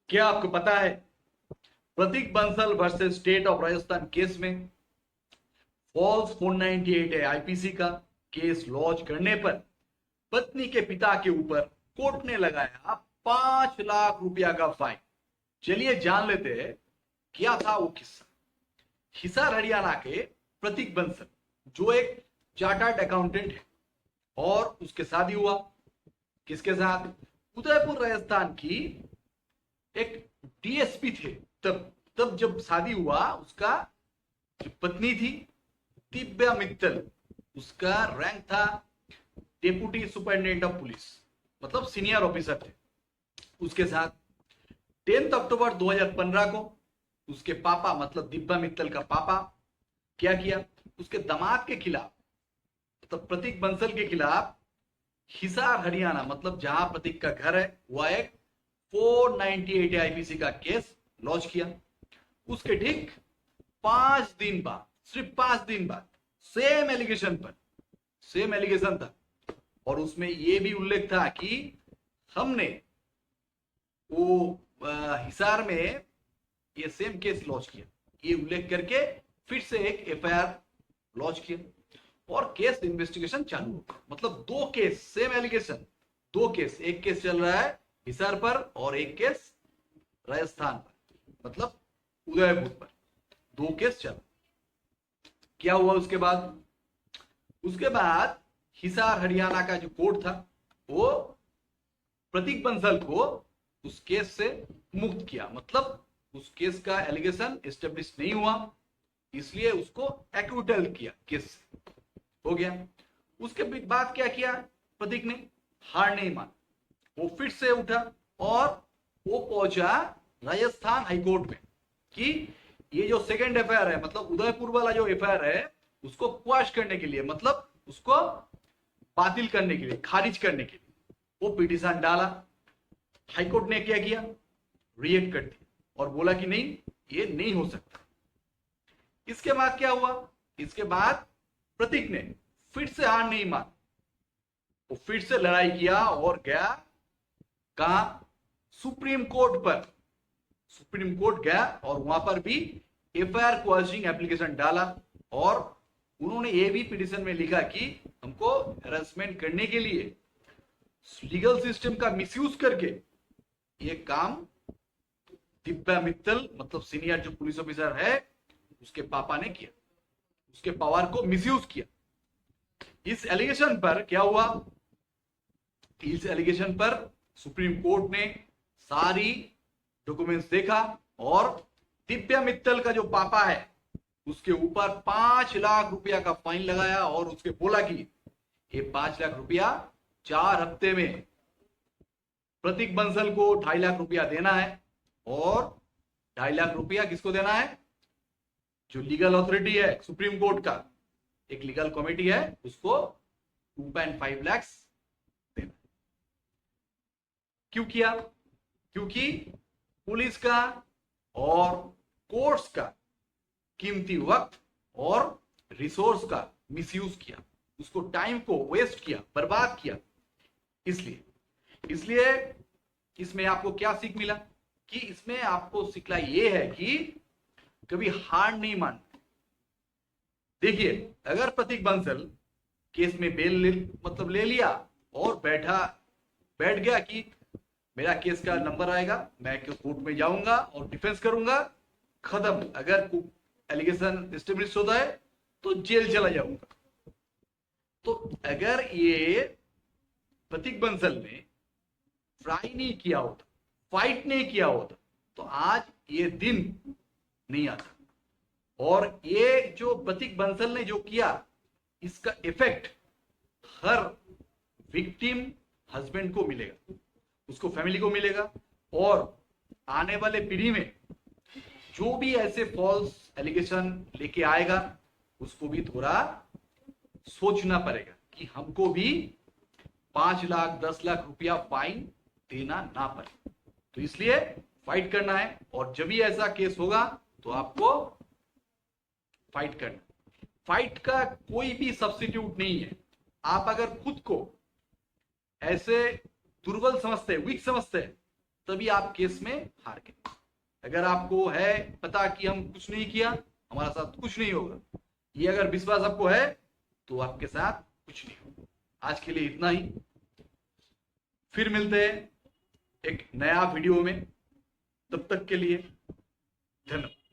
क्या आपको पता है Prateek Bansal versus state of Rajasthan case में फॉल्स 498 है आईपीसी का केस लॉन्च करने पर पत्नी के पिता के ऊपर कोर्ट ने लगाया 5 लाख रुपया का फाइन। चलिए जान लेते हैं क्या था वो किस्सा। हिसार हरियाणा के प्रतीक बंसल जो एक चार्टर्ड अकाउंटेंट है और उसके शादी हुआ किसके साथ, उदयपुर राजस्थान की एक डीएसपी थे। तब तब जब शादी हुआ उसका जो पत्नी थी दिव्या मित्तल, उसका रैंक था डेप्यूटी सुपरिटेंडेंट ऑफ पुलिस, मतलब सीनियर ऑफिसर थे। उसके साथ 10 अक्टूबर 2015 को उसके पापा मतलब दिव्या मित्तल का पापा क्या किया, उसके दामाद के खिलाफ मतलब प्रतीक बंसल के खिलाफ हिसार हरियाणा मतलब जहां प्रतीक का घर है वह एक 498 आईपीसी का केस लॉन्च किया। उसके ठीक 5 दिन बाद, सिर्फ 5 दिन बाद सेम एलिगेशन था और उसमें यह भी उल्लेख था कि हमने वो हिसार में ये सेम केस लॉन्च किया, ये उल्लेख करके फिर से एक एफआईआर लॉन्च किया और केस इन्वेस्टिगेशन चालू हो। मतलब दो केस सेम एलिगेशन, दो केस, एक केस चल रहा है हिसार पर और एक केस राजस्थान पर मतलब उदयपुर पर, दो केस चल। क्या हुआ उसके बाद, उसके बाद हिसार हरियाणा का जो कोर्ट था वो प्रतीक बंसल को उस केस से मुक्त किया, मतलब उस केस का एलिगेशन एस्टेब्लिश नहीं हुआ इसलिए उसको एक्विटल किया, केस हो गया। उसके बाद क्या किया प्रतीक ने, हार नहीं मान, वो फिर से उठा और वो पहुंचा राजस्थान हाईकोर्ट में कि ये जो सेकंड एफआईआर है मतलब उदयपुर वाला जो एफआईआर है उसको क्वाश करने के लिए, मतलब उसको बातिल करने के लिए, खारिज करने के लिए वो पिटीशन डाला। हाईकोर्ट ने क्या किया, रिएक्ट कर दिया और बोला कि नहीं ये नहीं हो सकता। इसके बाद क्या हुआ, इसके बाद प्रतीक ने फिर से हार नहीं मान, वो फिर से लड़ाई किया और गया कहा, सुप्रीम कोर्ट पर। सुप्रीम कोर्ट गया और वहां पर भी एफआईआर क्वाशिंग एप्लीकेशन डाला और उन्होंने ये भी पिटीशन में लिखा कि हमको हेरासमेंट करने के लिए लीगल सिस्टम का मिसयूज करके ये काम दिव्या मित्तल मतलब सीनियर जो पुलिस ऑफिसर है उसके पापा ने किया, उसके पावर को मिसयूज किया। इस एलिगेशन पर क्या हुआ, इस एलिगेशन पर सुप्रीम कोर्ट ने सारी डॉक्यूमेंट्स देखा और दिव्या मित्तल का जो पापा है उसके ऊपर 5 लाख रुपया का फाइन लगाया और उसके बोला कि ये 5 लाख रुपया 4 हफ्ते में प्रतीक बंसल को 2.5 लाख रुपया देना है और 2.5 लाख रुपया किसको देना है, जो लीगल अथॉरिटी है सुप्रीम कोर्ट का एक लीगल कमेटी है उसको 2.5 लाख देना। क्यों किया, क्योंकि पुलिस का और कोर्ट्स का कीमती वक्त और रिसोर्स का मिसयूज किया, उसको टाइम को वेस्ट किया, बर्बाद किया। इसलिए इसलिए इसमें आपको क्या सीख मिला कि इसमें आपको सिखला यह है कि कभी हार नहीं मान। देखिए अगर प्रतीक बंसल केस में बेल मतलब ले लिया और बैठ गया कि मेरा केस का नंबर आएगा, मैं कोर्ट में जाऊंगा और डिफेंस करूंगा, खत्म, अगर एलिगेशन एस्टेब्लिश होता है तो जेल चला जाऊंगा। तो अगर ये प्रतीक बंसल ने ट्राई नहीं किया होता, फाइट नहीं किया होता तो आज ये दिन नहीं आता। और ये जो प्रतीक बंसल ने जो किया इसका इफेक्ट हर विक्टिम हस्बैंड को मिलेगा, उसको फैमिली को मिलेगा और आने वाले पीढ़ी में जो भी ऐसे फॉल्स एलिगेशन लेके आएगा उसको भी थोड़ा सोचना पड़ेगा कि हमको भी 5 लाख 10 लाख रुपया फाइन देना ना पड़े। तो इसलिए फाइट करना है और जब भी ऐसा केस होगा तो आपको फाइट करना। फाइट का कोई भी सब्स्टिट्यूट नहीं है। आप अगर खुद को ऐसे दुर्बल समझते हैं, वीक समझते हैं तभी आप केस में हार गए। अगर आपको है पता कि हम कुछ नहीं किया, हमारा साथ कुछ नहीं होगा, ये अगर विश्वास आपको है तो आपके साथ कुछ नहीं होगा। आज के लिए इतना ही, फिर मिलते हैं एक नया वीडियो में। तब तक के लिए धन्यवाद।